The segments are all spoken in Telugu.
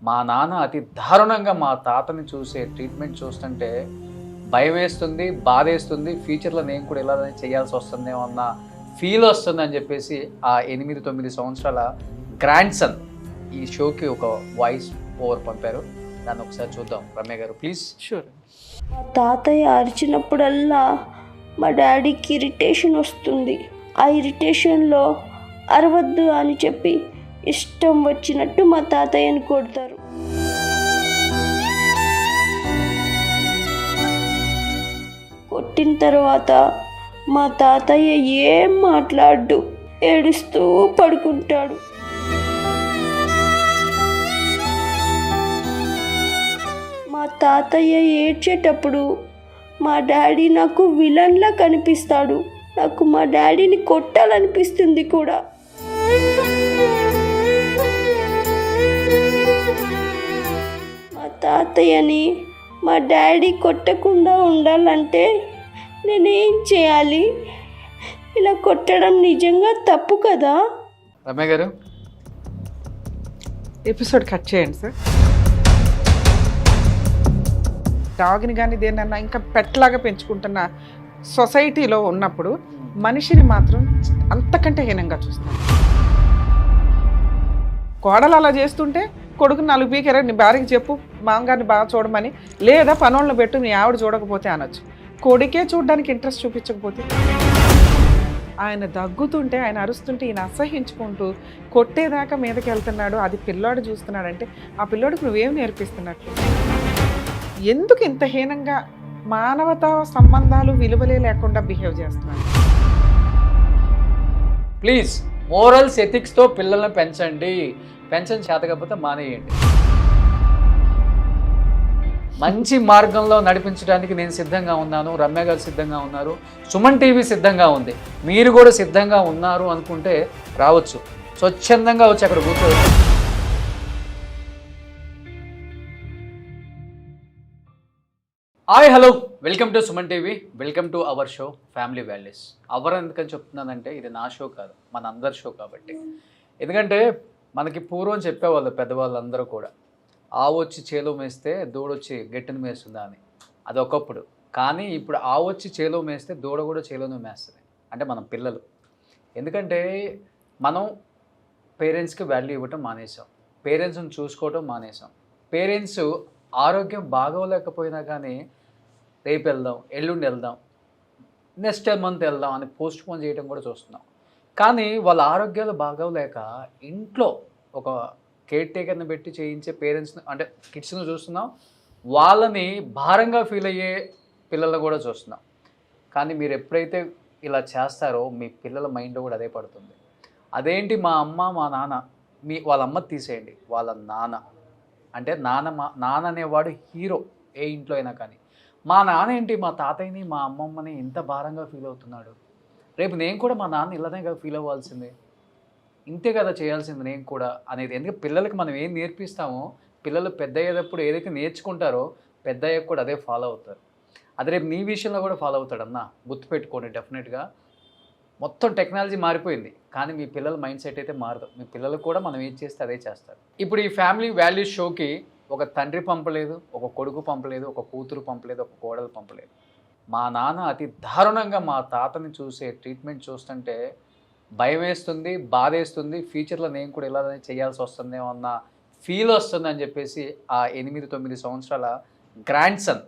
మా నాన్న అతి దారుణంగా మా తాతని చూసే ట్రీట్మెంట్ చూస్తుంటే భయం వేస్తుంది, బాధేస్తుంది. ఫ్యూచర్లో నేను కూడా ఇలా చేయాల్సి వస్తుందేమో అన్న ఫీల్ వస్తుంది అని చెప్పేసి ఆ 8-9 సంవత్సరాల గ్రాండ్ సన్ ఈ షోకి ఒక వాయిస్ ఓవర్ పంపారు. దాన్ని ఒకసారి చూద్దాం. రమ్య గారు ప్లీజ్. షూర్. మా తాతయ్య అరిచినప్పుడల్లా మా డాడీకి ఇరిటేషన్ వస్తుంది. ఆ ఇరిటేషన్లో అరవద్దు అని చెప్పి ఇష్టం వచ్చినట్టు మా తాతయ్యని కొడతారు. కొట్టిన తర్వాత మా తాతయ్య ఏం మాట్లాడు, ఏడుస్తూ పడుకుంటాడు. మా తాతయ్య ఏడ్చేటప్పుడు మా డాడీ నాకు విలన్లా కనిపిస్తాడు. నాకు మా డాడీని కొట్టాలనిపిస్తుంది కూడా. మా తాతయ్యని మా డాడీ కొట్టకుండా ఉండాలంటే నేనేం చేయాలి? ఇలా కొట్టడం నిజంగా తప్పు కదా? రమ్య గారు ఎపిసోడ్ కట్ చేయండి సార్. డాగ్ని కానీ దేనన్నా ఇంకా పెట్లాగా పెంచుకుంటున్న సొసైటీలో ఉన్నప్పుడు మనిషిని మాత్రం అంతకంటే హీనంగా చూస్తాను. కోడలు అలా చేస్తుంటే కొడుకు 4 పీకెరా నీ భార్యకి చెప్పు మామగారిని బాగా చూడమని, లేదా పనోళ్ళని పెట్టు నీ ఆవిడ చూడకపోతే అనొచ్చు. కొడుకే చూడడానికి ఇంట్రెస్ట్ చూపించకపోతే, ఆయన దగ్గుతుంటే ఆయన అరుస్తుంటే ఈయన అసహించుకుంటూ కొట్టేదాకా మీదకి వెళ్తున్నాడు. అది పిల్లోడు చూస్తున్నాడంటే ఆ పిల్లోడికి నువ్వేం నేర్పిస్తున్నట్లు? ఎందుకు ఇంత హీనంగా మానవతా సంబంధాలు విలువలే లేకుండా బిహేవ్ చేస్తున్నాడు? ప్లీజ్ మోరల్స్ ఎథిక్స్తో పిల్లల్ని పెంచండి. పెంచని చేత కాకపోతే మానేయండి. మంచి మార్గంలో నడిపించడానికి నేను సిద్ధంగా ఉన్నాను, రమ్య గారు సిద్ధంగా ఉన్నారు, సుమన్ టీవీ సిద్ధంగా ఉంది. మీరు కూడా సిద్ధంగా ఉన్నారు అనుకుంటే రావచ్చు, స్వచ్ఛందంగా వచ్చి అక్కడ కూర్చోవచ్చు. Hi hello, welcome to Suman TV, welcome to our show family values. Our ఎందుకని చెప్తున్నానంటే ఇది నా షో కాదు, మన అందరి షో కాబట్టి. ఎందుకంటే మనకి పూర్వం చెప్పేవాళ్ళు పెద్దవాళ్ళందరూ కూడా, ఆవు వచ్చి చేలో మేస్తే దూడొచ్చి గట్టిని మేస్తుందా అని. అది ఒకప్పుడు. కానీ ఇప్పుడు ఆవు వచ్చి చేలో మేస్తే దూడ కూడా చేలోనే మేస్తుంది. అంటే మనం పిల్లలు. ఎందుకంటే మనం పేరెంట్స్కి వాల్యూ ఇవ్వటం మానేసాం, పేరెంట్స్ని చూసుకోవటం మానేసాం. పేరెంట్స్ ఆరోగ్యం బాగోలేకపోయినా కానీ రేపు వెళ్దాం, ఎల్లుండి వెళ్దాం, నెక్స్ట్ మంత్ వెళ్దాం అని పోస్ట్ పోన్ చేయడం కూడా చూస్తున్నాం. కానీ వాళ్ళ ఆరోగ్యాలు బాగోలేక ఇంట్లో ఒక కేర్ టేకర్ని పెట్టి చేయించే పేరెంట్స్ని అంటే కిడ్స్ని చూస్తున్నాం. వాళ్ళని భారంగా ఫీల్ అయ్యే పిల్లలను కూడా చూస్తున్నాం. కానీ మీరు ఎప్పుడైతే ఇలా చేస్తారో మీ పిల్లల మైండ్లో కూడా అదే పడుతుంది. అదేంటి మా అమ్మ మా నాన్న, వాళ్ళ అమ్మ తీసేయండి, వాళ్ళ నాన్న అంటే నాన్న అనేవాడు హీరో ఏ ఇంట్లో అయినా. కానీ మా నాన్న ఏంటి మా తాతయ్యని మా అమ్మమ్మని ఇంత భారంగా ఫీల్ అవుతున్నాడు, రేపు నేను కూడా మా నాన్న ఇలానే కదా ఫీల్ అవ్వాల్సిందే, ఇంతే కదా చేయాల్సింది నేను కూడా అనేది. ఎందుకంటే పిల్లలకి మనం ఏం నేర్పిస్తామో పిల్లలు పెద్ద అయ్యేటప్పుడు ఏదైతే నేర్చుకుంటారో పెద్ద అయ్యాక కూడా అదే ఫాలో అవుతారు. అది రేపు నీ విషయంలో కూడా ఫాలో అవుతాడన్న గుర్తుపెట్టుకోండి. డెఫినెట్గా మొత్తం టెక్నాలజీ మారిపోయింది, కానీ మీ పిల్లల మైండ్ సెట్ అయితే మారదు. మీ పిల్లలు కూడా మనం ఏం చేస్తే అదే చేస్తారు. ఇప్పుడు ఈ ఫ్యామిలీ వాల్యూస్ షోకి ఒక తండ్రి పంపలేదు, ఒక కొడుకు పంపలేదు, ఒక కూతురు పంపలేదు, ఒక కోడలు పంపలేదు. మా నాన్న అతి దారుణంగా మా తాతని చూసే ట్రీట్మెంట్ చూస్తుంటే భయం వేస్తుంది, బాధేస్తుంది. ఫ్యూచర్లో నేను కూడా ఇలా చేయాల్సి వస్తుందేమో అన్న ఫీల్ వస్తుంది అని చెప్పేసి ఆ 8-9 సంవత్సరాల గ్రాండ్ సన్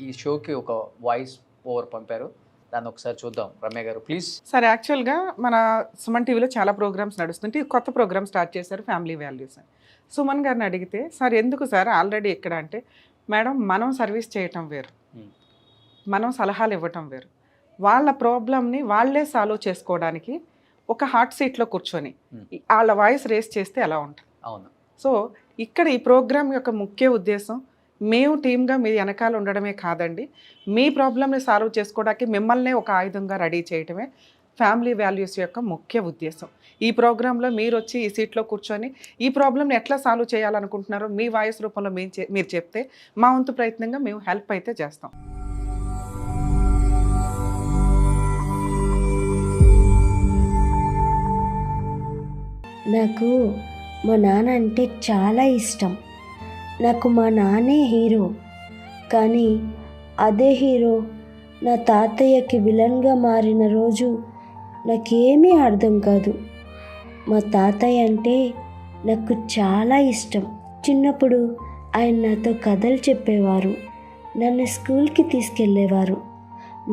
ఈ షోకి ఒక వాయిస్ ఓవర్ పంపారు. దాన్ని ఒకసారి చూద్దాం. రమ్య గారు ప్లీజ్. సార్, యాక్చువల్గా మన సుమన్ టీవీలో చాలా ప్రోగ్రామ్స్ నడుస్తుంటే కొత్త ప్రోగ్రామ్ స్టార్ట్ చేశారు ఫ్యామిలీ వాల్యూస్ అని. సుమన్ గారిని అడిగితే, సార్ ఎందుకు సార్ ఆల్రెడీ ఎక్కడ అంటే, మేడం మనం సర్వీస్ చేయటం వేరు, మనం సలహాలు ఇవ్వటం వేరు, వాళ్ళ ప్రాబ్లమ్ని వాళ్ళే సాల్వ్ చేసుకోవడానికి ఒక హాట్ సీట్లో కూర్చొని వాళ్ళ వాయిస్ రేస్ చేస్తే ఎలా ఉంటుంది. అవును. సో ఇక్కడ ఈ ప్రోగ్రామ్ యొక్క ముఖ్య ఉద్దేశం మేము టీమ్గా మీ వెనకాల ఉండడమే కాదండి, మీ ప్రాబ్లమ్ని సాల్వ్ చేసుకోవడానికి మిమ్మల్నే ఒక ఆయుధంగా రెడీ చేయటమే ఫ్యామిలీ వాల్యూస్ యొక్క ముఖ్య ఉద్దేశం. ఈ ప్రోగ్రాంలో మీరు వచ్చి ఈ సీట్లో కూర్చొని ఈ ప్రాబ్లమ్ని ఎట్లా సాల్వ్ చేయాలనుకుంటున్నారో మీ వాయిస్ రూపంలో మీరు చెప్తే మా వంతు ప్రయత్నంగా మేము హెల్ప్ అయితే చేస్తాం. నాకు మా నాన్న అంటే చాలా ఇష్టం. నాకు మా నాన్నే హీరో, కానీ అదే హీరో నా తాతయ్యకి విలన్గా మారిన రోజు నాకేమీ అర్థం కాదు. మా తాతయ్య అంటే నాకు చాలా ఇష్టం. చిన్నప్పుడు ఆయన నాతో కథలు చెప్పేవారు, నన్ను స్కూల్కి తీసుకెళ్ళేవారు.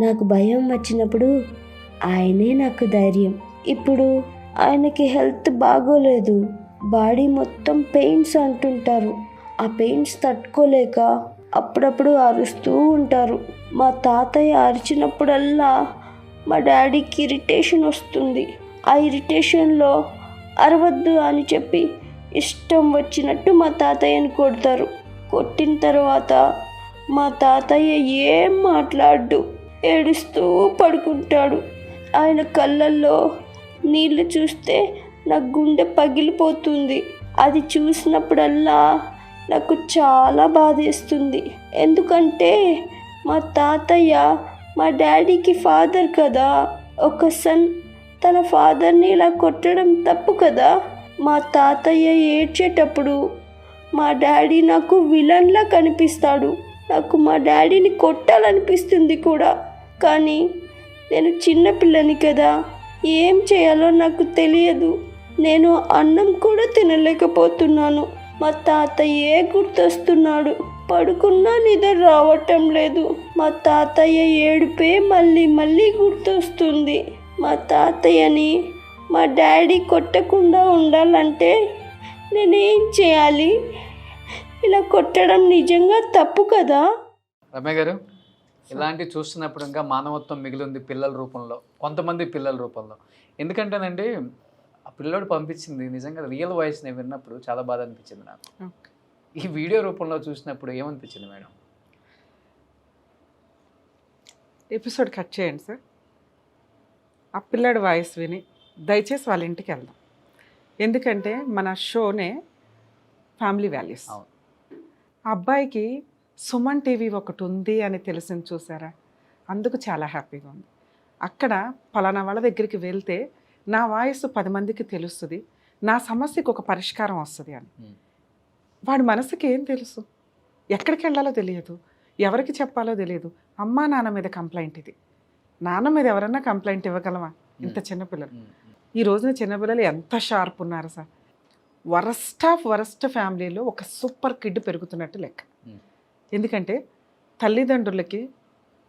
నాకు భయం వచ్చినప్పుడు ఆయనే నాకు ధైర్యం. ఇప్పుడు ఆయనకి హెల్త్ బాగోలేదు, బాడీ మొత్తం పెయిన్స్ అంటుంటారు. ఆ పెయిన్స్ తట్టుకోలేక అప్పుడప్పుడు అరుస్తూ ఉంటారు. మా తాతయ్య అరిచినప్పుడల్లా మా డాడీకి ఇరిటేషన్ వస్తుంది. ఆ ఇరిటేషన్లో అరవద్దు అని చెప్పి ఇష్టం వచ్చినట్టు మా తాతయ్యని కొడతారు. కొట్టిన తర్వాత మా తాతయ్య ఏం మాట్లాడు, ఏడుస్తూ పడుకుంటాడు. ఆయన కళ్ళల్లో నీళ్ళు చూస్తే నా గుండె పగిలిపోతుంది. అది చూసినప్పుడల్లా నాకు చాలా బాధేస్తుంది. ఎందుకంటే మా తాతయ్య మా డాడీకి ఫాదర్ కదా. ఒక సన్ తన ఫాదర్ని ఇలా కొట్టడం తప్పు కదా. మా తాతయ్య ఏడ్చేటప్పుడు మా డాడీ నాకు విలన్లా కనిపిస్తాడు. నాకు మా డాడీని కొట్టాలనిపిస్తుంది కూడా, కానీ నేను చిన్నపిల్లని కదా, ఏం చేయాలో నాకు తెలియదు. నేను అన్నం కూడా తినలేకపోతున్నాను. మా తాతయ్యే గుర్తొస్తున్నాడు. పడుకున్నా నిద్ర రావటం లేదు. మా తాతయ్య ఏడుపే మళ్ళీ మళ్ళీ గుర్తొస్తుంది. మా తాతయ్యని మా డాడీ కొట్టకుండా ఉండాలంటే నేనేం చేయాలి? ఇలా కొట్టడం నిజంగా తప్పు కదా. రమ్య గారు, ఇలాంటివి చూస్తున్నప్పుడు ఇంకా మానవత్వం మిగిలింది పిల్లల రూపంలో, కొంతమంది పిల్లల రూపంలో. ఎందుకంటేనండి ఆ పిల్లోడు పంపించింది నిజంగా రియల్ వాయిస్ నేను విన్నప్పుడు చాలా బాధ అనిపించింది నాకు. ఈ వీడియో రూపంలో చూసినప్పుడు ఏమనిపించింది మేడం? ఎపిసోడ్ కట్ చేయండి సార్. ఆ పిల్లాడి వాయిస్ విని దయచేసి వాళ్ళ ఇంటికి వెళ్దాం. ఎందుకంటే మన షోనే ఫ్యామిలీ వాల్యూస్. అవును. ఆ అబ్బాయికి సుమన్ టీవీ ఒకటి ఉంది అని తెలిసింది చూసారా, అందుకు చాలా హ్యాపీగా ఉంది. అక్కడ పలానా వాళ్ళ దగ్గరికి వెళ్తే నా వాయిస్ 10 మందికి తెలుస్తుంది, నా సమస్యకు ఒక పరిష్కారం వస్తుంది అని. వాడి మనసుకి ఏం తెలుసు, ఎక్కడికి వెళ్ళాలో తెలియదు, ఎవరికి చెప్పాలో తెలియదు. అమ్మా నాన్న మీద కంప్లైంట్. ఇది నాన్న మీద ఎవరన్నా కంప్లైంట్ ఇవ్వగలమా? ఇంత చిన్నపిల్లలు. ఈ రోజున చిన్నపిల్లలు ఎంత షార్ప్ ఉన్నారు సార్. వరస్ట్ ఆఫ్ వరస్ట్ ఫ్యామిలీలో ఒక సూపర్ కిడ్ పెరుగుతున్నట్టు లెక్క. ఎందుకంటే తల్లిదండ్రులకి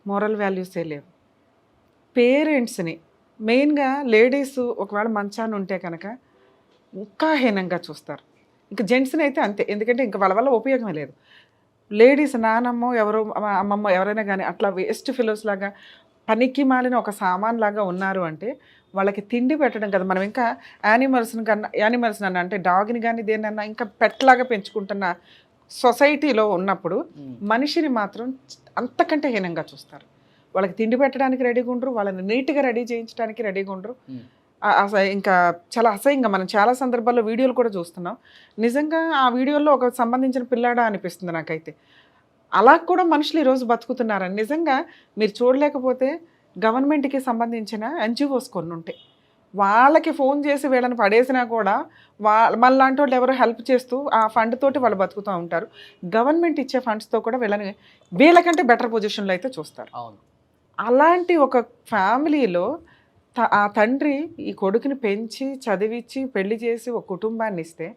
మోరల్ వాల్యూసే లేవు. పేరెంట్స్ని, మెయిన్గా లేడీస్ ఒకవేళ మంచాన్ని ఉంటే కనుక ఇంకా హీనంగా చూస్తారు. ఇంకా జెంట్స్ని అయితే అంతే, ఎందుకంటే ఇంకా వాళ్ళ వల్ల ఉపయోగమే లేదు. లేడీస్ నానమ్మో ఎవరో అమ్మమ్మో ఎవరైనా కానీ అట్లా వేస్ట్ ఫిలోస్ లాగా పనికి మాలిన ఒక సామాన్ లాగా ఉన్నారు అంటే వాళ్ళకి తిండి పెట్టడం కదా. మనం ఇంకా యానిమల్స్ని అన్న అంటే డాగ్ని కానీ దేన్నన్నా ఇంకా పెట్లాగా పెంచుకుంటున్న సొసైటీలో ఉన్నప్పుడు మనిషిని మాత్రం అంతకంటే హీనంగా చూస్తారు. వాళ్ళకి తిండి పెట్టడానికి రెడీగా ఉండరు, వాళ్ళని నీట్గా రెడీ చేయించడానికి రెడీగా ఉండరు. ఇంకా చాలా అసహ్యంగా మనం చాలా సందర్భాల్లో వీడియోలు కూడా చూస్తున్నాం. నిజంగా ఆ వీడియోలో ఒక సంబంధించిన పిల్లాడా అనిపిస్తుంది నాకైతే. అలా కూడా మనుషులు ఈరోజు బతుకుతున్నారని నిజంగా మీరు చూడలేకపోతే గవర్నమెంట్కి సంబంధించిన ఎన్జిఓస్ కొన్ని ఉంటాయి, వాళ్ళకి ఫోన్ చేసి వీళ్ళని పడేసినా కూడా మళ్ళాంటి వాళ్ళు ఎవరో హెల్ప్ చేస్తూ ఆ ఫండ్ తోటి వాళ్ళు బతుకుతూ ఉంటారు. గవర్నమెంట్ ఇచ్చే ఫండ్స్తో కూడా వీళ్ళకంటే బెటర్ పొజిషన్లో అయితే చూస్తారు. అవును. అలాంటి ఒక ఫ్యామిలీలో ఆ తండ్రి ఈ కొడుకుని పెంచి చదివించి పెళ్లి చేసి ఒక కుటుంబాన్ని ఇస్తే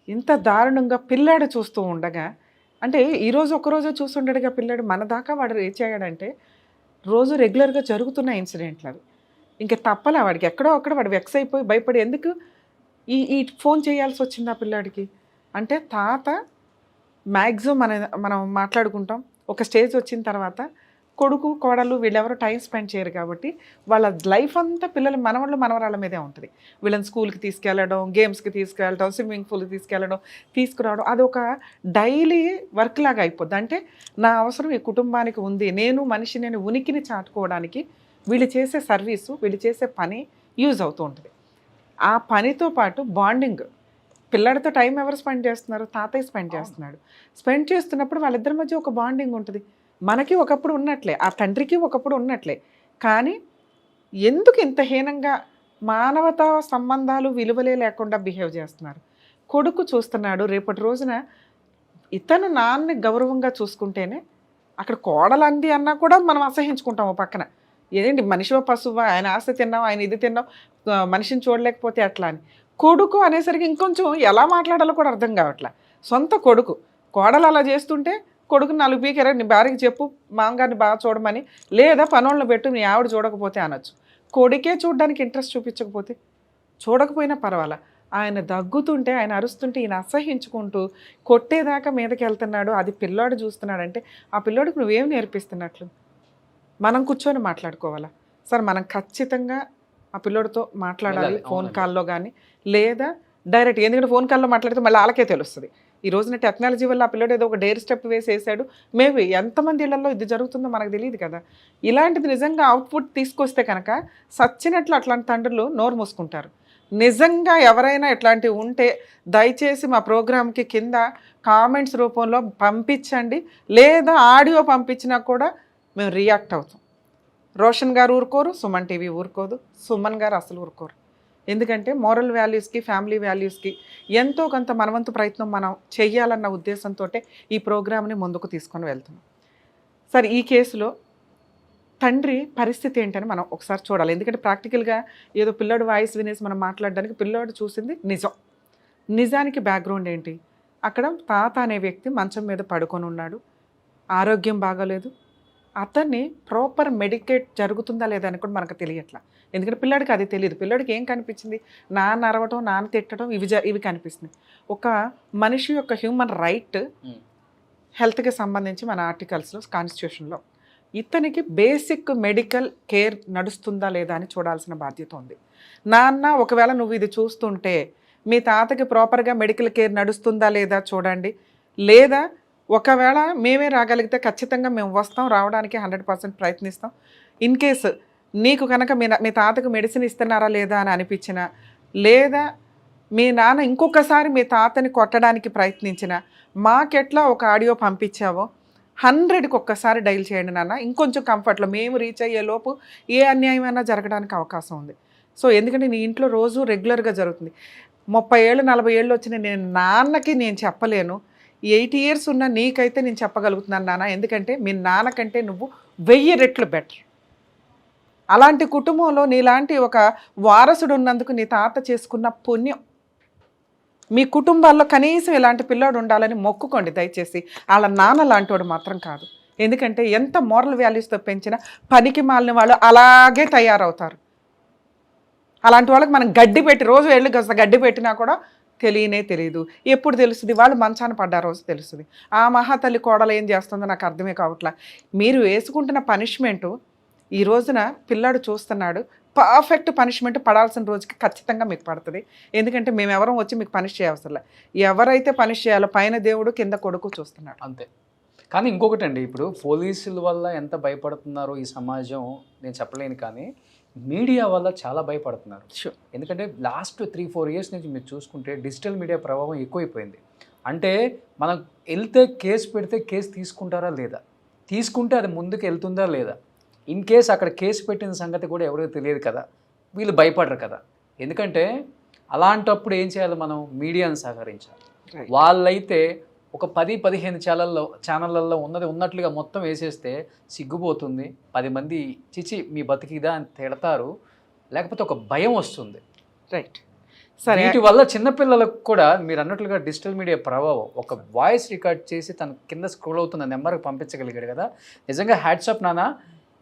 ఇంత దారుణంగా పిల్లాడు చూస్తూ ఉండగా, అంటే ఈరోజు ఒక్కరోజు చూస్తుండగా పిల్లాడు మన దాకా వాడు రీచ్ అయ్యాడంటే రోజు రెగ్యులర్గా జరుగుతున్న ఇన్సిడెంట్లు అవి. ఇంకా తప్పలే వాడికి, ఎక్కడో అక్కడ వాడు వెక్స్ అయిపోయి భయపడి ఎందుకు ఈ ఫోన్ చేయాల్సి వచ్చింది ఆ పిల్లాడికి అంటే తాత మ్యాక్సిమం మనం మాట్లాడుకుంటాం. ఒక స్టేజ్ వచ్చిన తర్వాత కొడుకు కోడలు వీళ్ళెవరో టైం స్పెండ్ చేయరు కాబట్టి వాళ్ళ లైఫ్ అంతా పిల్లలు మనవాళ్ళు మనవరాళ్ళ మీదే ఉంటుంది. వీళ్ళని స్కూల్కి తీసుకెళ్ళడం, గేమ్స్కి తీసుకెళ్ళడం, స్విమ్మింగ్ పూల్కి తీసుకురావడం అది ఒక డైలీ వర్క్ లాగా అయిపోద్ది. అంటే నా అవసరం ఈ కుటుంబానికి ఉంది, నేను మనిషిని ఉనికిని చాటుకోవడానికి వీళ్ళు చేసే సర్వీసు, వీళ్ళు చేసే పని యూజ్ అవుతూ ఉంటుంది. ఆ పనితో పాటు బాండింగ్, పిల్లడితో టైం ఎవరు స్పెండ్ చేస్తున్నారు? తాతయ్య స్పెండ్ చేస్తున్నాడు. స్పెండ్ చేస్తున్నప్పుడు వాళ్ళిద్దరి మధ్య ఒక బాండింగ్ ఉంటుంది. మనకి ఒకప్పుడు ఉన్నట్లే, ఆ తండ్రికి ఒకప్పుడు ఉన్నట్లే. కానీ ఎందుకు ఇంత హీనంగా మానవతా సంబంధాలు విలువలే లేకుండా బిహేవ్ చేస్తున్నారు? కొడుకు చూస్తున్నాడు, రేపటి రోజున ఇతను నాన్నని గౌరవంగా చూసుకుంటేనే అక్కడ కోడలు అంది అన్నా కూడా మనం అసహించుకుంటాం ఓ పక్కన. ఏదేంటి మనిషివా పశువా, ఆయన ఆస్తి తిన్నావు, ఆయన ఇది తిన్నావు, మనిషిని చూడలేకపోతే అట్లా అని. కొడుకు అనేసరికి ఇంకొంచెం ఎలా మాట్లాడాలో కూడా అర్థం కావట్లే. సొంత కొడుకు, కోడలు అలా చేస్తుంటే కొడుకు 4 పీకెరా నీ భార్యకి చెప్పు మామగారిని బాగా చూడమని, లేదా పనోళ్ళని పెట్టు నీ ఆవిడ చూడకపోతే అనొచ్చు. కొడుకే చూడడానికి ఇంట్రెస్ట్ చూపించకపోతే, చూడకపోయినా పర్వాలా, ఆయన దగ్గుతుంటే ఆయన అరుస్తుంటే ఈయన అసహించుకుంటూ కొట్టేదాకా మీదకి వెళ్తున్నాడు, అది పిల్లోడు చూస్తున్నాడంటే ఆ పిల్లోడికి నువ్వేం నేర్పిస్తున్నట్లు? మనం కూర్చొని మాట్లాడుకోవాలా సార్? మనం ఖచ్చితంగా ఆ పిల్లోడితో మాట్లాడాలి, ఫోన్ కాల్లో కానీ లేదా డైరెక్ట్. ఎందుకంటే ఫోన్ కాల్లో మాట్లాడితే మళ్ళీ వాళ్ళకే తెలుస్తుంది. ఈ రోజున టెక్నాలజీ వల్ల ఆ పిల్లోడు ఏదో ఒక డేర్ స్టెప్ వేసేసాడు, మేబీ ఎంతమంది ఇళ్లలో ఇది జరుగుతుందో మనకు తెలియదు కదా. ఇలాంటిది నిజంగా అవుట్పుట్ తీసుకొస్తే కనుక సచ్చినట్లు అట్లాంటి తండ్రులు నోరు మూసుకుంటారు. నిజంగా ఎవరైనా ఇట్లాంటివి ఉంటే దయచేసి మా ప్రోగ్రామ్కి కింద కామెంట్స్ రూపంలో పంపించండి, లేదా ఆడియో పంపించినా కూడా మేము రియాక్ట్ అవుతాం. రోషన్ గారు ఊరుకోరు, సుమన్ టీవీ ఊరుకోదు, సుమన్ గారు అసలు ఊరుకోరు. ఎందుకంటే మోరల్ వాల్యూస్కి, ఫ్యామిలీ వాల్యూస్కి ఎంతో కొంత మనవంతు ప్రయత్నం మనం చెయ్యాలన్న ఉద్దేశంతో ఈ ప్రోగ్రామ్ని ముందుకు తీసుకొని వెళ్తున్నాం. సరే, ఈ కేసులో తండ్రి పరిస్థితి ఏంటని మనం ఒకసారి చూడాలి. ఎందుకంటే ప్రాక్టికల్గా ఏదో పిల్లోడు వాయిస్ వినేసి మనం మాట్లాడడానికి, పిల్లోడు చూసింది నిజం. నిజానికి బ్యాక్గ్రౌండ్ ఏంటి? అక్కడ తాత అనే వ్యక్తి మంచం మీద పడుకొని ఉన్నాడు, ఆరోగ్యం బాగోలేదు. అతన్ని ప్రాపర్ మెడికేట్ జరుగుతుందా లేదా అని కూడా మనకు తెలియట్లా. ఎందుకంటే పిల్లాడికి అది తెలియదు. పిల్లాడికి ఏం కనిపించింది? నాన్న అరవటం, నాన్న తిట్టడం, ఇవి కనిపిస్తుంది. ఒక మనిషి యొక్క హ్యూమన్ రైట్ హెల్త్కి సంబంధించి మన ఆర్టికల్స్లో, కాన్స్టిట్యూషన్లో ఇతనికి బేసిక్ మెడికల్ కేర్ నడుస్తుందా లేదా అని చూడాల్సిన బాధ్యత ఉంది. నాన్న ఒకవేళ నువ్వు ఇది చూస్తుంటే మీ తాతకి ప్రాపర్గా మెడికల్ కేర్ నడుస్తుందా లేదా చూడండి, లేదా ఒకవేళ మేమే రాగలిగితే ఖచ్చితంగా మేము వస్తాం, రావడానికి 100% ప్రయత్నిస్తాం. ఇన్ కేసు నీకు కనుక మీ తాతకు మెడిసిన్ ఇస్తున్నారా లేదా అని అనిపించినా, లేదా మీ నాన్న ఇంకొకసారి మీ తాతని కొట్టడానికి ప్రయత్నించిన, మాకెట్లా ఒక ఆడియో పంపించావో 100కి ఒక్కసారి డైల్ చేయండి నాన్న. ఇంకొంచెం కంఫర్ట్లో మేము రీచ్ అయ్యే లోపు ఏ అన్యాయమైనా జరగడానికి అవకాశం ఉంది. సో ఎందుకంటే నీ ఇంట్లో రోజు రెగ్యులర్గా జరుగుతుంది. 30 ఏళ్ళు 40 ఏళ్ళు వచ్చిన నేను నాన్నకి నేను చెప్పలేను, 80 years ఉన్న నీకైతే నేను చెప్పగలుగుతున్నాను నాన్న. ఎందుకంటే మీ నాన్నకంటే నువ్వు 1000 రెట్లు బెటర్. అలాంటి కుటుంబంలో నీలాంటి ఒక వారసుడు ఉన్నందుకు నీ తాత చేసుకున్న పుణ్యం. మీ కుటుంబాల్లో కనీసం ఇలాంటి పిల్లోడు ఉండాలని మొక్కుకోండి దయచేసి. వాళ్ళ నాన్న లాంటి వాడు మాత్రం కాదు. ఎందుకంటే ఎంత మోరల్ వాల్యూస్తో పెంచినా పనికి మాలిన వాళ్ళు అలాగే తయారవుతారు. అలాంటి వాళ్ళకి మనం గడ్డి పెట్టి రోజు వెళ్ళి గడ్డి పెట్టినా కూడా తెలియదు. ఎప్పుడు తెలుస్తుంది? వాళ్ళు మంచాన పడ్డ రోజు తెలుస్తుంది. ఆ మహాతల్లి కోడలు ఏం చేస్తుందో నాకు అర్థమే కావట్లా. మీరు వేసుకుంటున్న పనిష్మెంటు ఈ రోజున పిల్లాడు చూస్తున్నాడు, పర్ఫెక్ట్ పనిష్మెంట్ పడాల్సిన రోజుకి ఖచ్చితంగా మీకు పడుతుంది. ఎందుకంటే మేము ఎవరం వచ్చి మీకు పనిష్ చేయవసరం. ఎవరైతే పనిష్ చేయాలో పైన దేవుడు, కింద కొడుకు చూస్తున్నాడు అంతే. కానీ ఇంకొకటి అండి, ఇప్పుడు పోలీసుల వల్ల ఎంత భయపడుతున్నారో ఈ సమాజం నేను చెప్పలేను, కానీ మీడియా వల్ల చాలా భయపడుతున్నారు. ఎందుకంటే లాస్ట్ 3-4 years నుంచి మీరు చూసుకుంటే డిజిటల్ మీడియా ప్రభావం ఎక్కువైపోయింది. అంటే మనం వెళ్తే కేసు పెడితే కేసు తీసుకుంటారా లేదా, తీసుకుంటే అది ముందుకు వెళ్తుందా లేదా, ఇన్ కేస్ అక్కడ కేసు పెట్టిన సంగతి కూడా ఎవరికి తెలియదు కదా, వీళ్ళు భయపడరు కదా. ఎందుకంటే అలాంటప్పుడు ఏం చేయాలి? మనం మీడియాను సహకరించాలి. వాళ్ళైతే ఒక 10-15 ఛానళ్ళల్లో ఉన్నట్లుగా మొత్తం వేసేస్తే సిగ్గుపోతుంది. 10 మంది చిచి మీ బతికిదా అని తిడతారు, లేకపోతే ఒక భయం వస్తుంది. రైట్. సరే, వీటి వల్ల చిన్నపిల్లలకు కూడా మీరు అన్నట్లుగా డిజిటల్ మీడియా ప్రభావం, ఒక వాయిస్ రికార్డ్ చేసి తన కింద స్క్రోల్ అవుతున్న నెంబర్కి పంపించగలిగాడు కదా, నిజంగా హ్యాట్స్ ఆఫ్ నాన్న.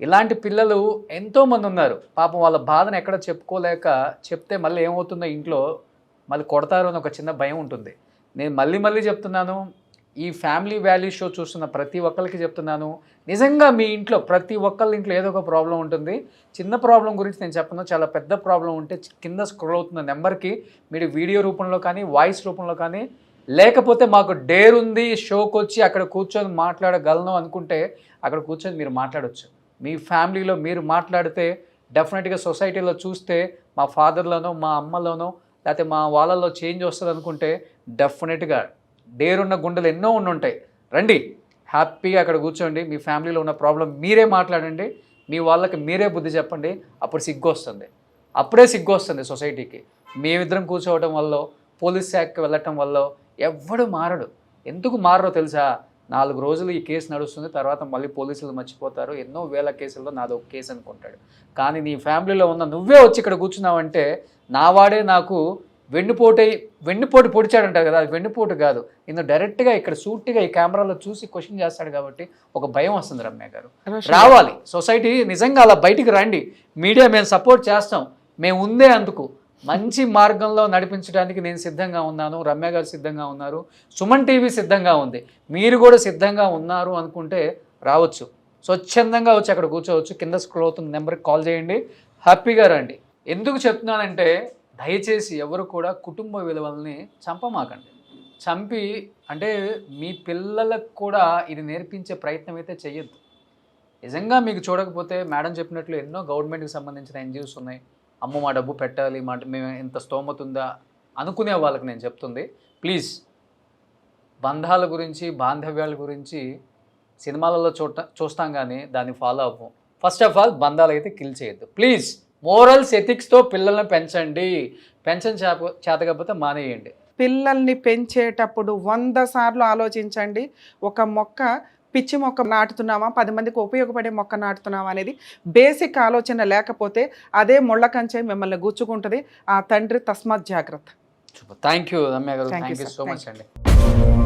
ఇలాంటి పిల్లలు ఎంతోమంది ఉన్నారు. పాపం వాళ్ళ బాధను ఎక్కడ చెప్పుకోలేక చెప్తే మళ్ళీ ఏమవుతుందో ఇంట్లో మళ్ళీ కొడతారు అని ఒక చిన్న భయం ఉంటుంది. నేను మళ్ళీ చెప్తున్నాను, ఈ ఫ్యామిలీ వాల్యూ షో చూస్తున్న ప్రతి ఒక్కరికి చెప్తున్నాను, నిజంగా మీ ఇంట్లో ప్రతి ఒక్కళ్ళ ఇంట్లో ఏదో ఒక ప్రాబ్లం ఉంటుంది. చిన్న ప్రాబ్లం గురించి నేను చెప్పను, చాలా పెద్ద ప్రాబ్లం ఉంటే కింద స్క్రోల్ అవుతున్న నెంబర్కి మీరు వీడియో రూపంలో కానీ వాయిస్ రూపంలో కానీ, లేకపోతే మాకు డేర్ ఉంది షోకి వచ్చి అక్కడ కూర్చొని మాట్లాడగలను అనుకుంటే అక్కడ కూర్చొని మీరు మాట్లాడవచ్చు. మీ ఫ్యామిలీలో మీరు మాట్లాడితే డెఫినెట్గా సొసైటీలో చూస్తే మా ఫాదర్లోనో మా అమ్మలోనో లేకపోతే మా వాళ్ళలో చేంజ్ వస్తుంది అనుకుంటే డెఫినెట్గా డేరున్న గుండెలు ఎన్నో ఉంటాయి. రండి, హ్యాపీగా అక్కడ కూర్చోండి, మీ ఫ్యామిలీలో ఉన్న ప్రాబ్లం మీరే మాట్లాడండి, మీ వాళ్ళకి మీరే బుద్ధి చెప్పండి. అప్పుడు సిగ్గు వస్తుంది, అప్పుడే సిగ్గు వస్తుంది సొసైటీకి. మేమిద్దరం కూర్చోవటం వల్ల, పోలీస్ శాఖకి వెళ్ళటం వల్ల ఎవ్వడు మారడు. ఎందుకు మారో తెలుసా? 4 రోజులు ఈ కేసు నడుస్తుంది, తర్వాత మళ్ళీ పోలీసులు మర్చిపోతారు, ఎన్నో వేల కేసుల్లో నాది ఒక కేసు అనుకుంటాడు. కానీ నీ ఫ్యామిలీలో ఉన్న నువ్వే వచ్చి ఇక్కడ కూర్చున్నావంటే నా వాడే నాకు వెన్నుపోటు పొడిచాడంటారు కదా, అది వెన్నుపోటు కాదు. నిన్ను డైరెక్ట్గా ఇక్కడ సూటిగా ఈ కెమెరాలో చూసి క్వశ్చన్ చేస్తాడు కాబట్టి ఒక భయం వస్తుంది. రమ్య గారు రావాలి, సొసైటీ నిజంగా అలా బయటికి రండి. మీడియా మేము సపోర్ట్ చేస్తాం, మేము ఉందే అందుకు. మంచి మార్గంలో నడిపించడానికి నేను సిద్ధంగా ఉన్నాను, రమ్య గారు సిద్ధంగా ఉన్నారు, సుమన్ టీవీ సిద్ధంగా ఉంది. మీరు కూడా సిద్ధంగా ఉన్నారు అనుకుంటే రావచ్చు, స్వచ్ఛందంగా వచ్చి అక్కడ కూర్చోవచ్చు. కింద స్క్రోల్ అవుతున్న నెంబర్కి కాల్ చేయండి, హ్యాపీగా రండి. ఎందుకు చెప్తున్నానంటే దయచేసి ఎవరు కూడా కుటుంబ విలువల్ని చంపమాకండి. చంపి అంటే మీ పిల్లలకు కూడా ఇది నేర్పించే ప్రయత్నం అయితే చెయ్యొద్దు. నిజంగా మీకు చూడకపోతే మేడం చెప్పినట్లు ఎన్నో గవర్నమెంట్కి సంబంధించిన ఎన్జిఓస్ ఉన్నాయి. అమ్మ మా డబ్బు పెట్టాలి, మేము ఇంత స్తోమత ఉందా అనుకునే వాళ్ళకి నేను చెప్తుంది, ప్లీజ్ బంధాల గురించి బాంధవ్యాల గురించి సినిమాలలో చూస్తాం కానీ దాన్ని ఫాలో అవ్వం. ఫస్ట్ ఆఫ్ ఆల్ బంధాలు అయితే కిల్ చేయొద్దు ప్లీజ్. మోరల్స్ ఎథిక్స్తో పిల్లల్ని పెంచండి, చేత కాకపోతే మానేయండి. పిల్లల్ని పెంచేటప్పుడు 100 సార్లు ఆలోచించండి. ఒక మొక్క పిచ్చి మొక్క నాటుతున్నామా, 10 మందికి ఉపయోగపడే మొక్క నాటుతున్నామా అనేది బేసిక్ ఆలోచన లేకపోతే అదే ముళ్ళ కంచె మిమ్మల్ని గుచ్చుకుంటుంది. ఆ తండ్రి తస్మాత్ జాగ్రత్త. థ్యాంక్ యూ రమ్య గారు, Thank you, thank you sir. So Thank much అండి.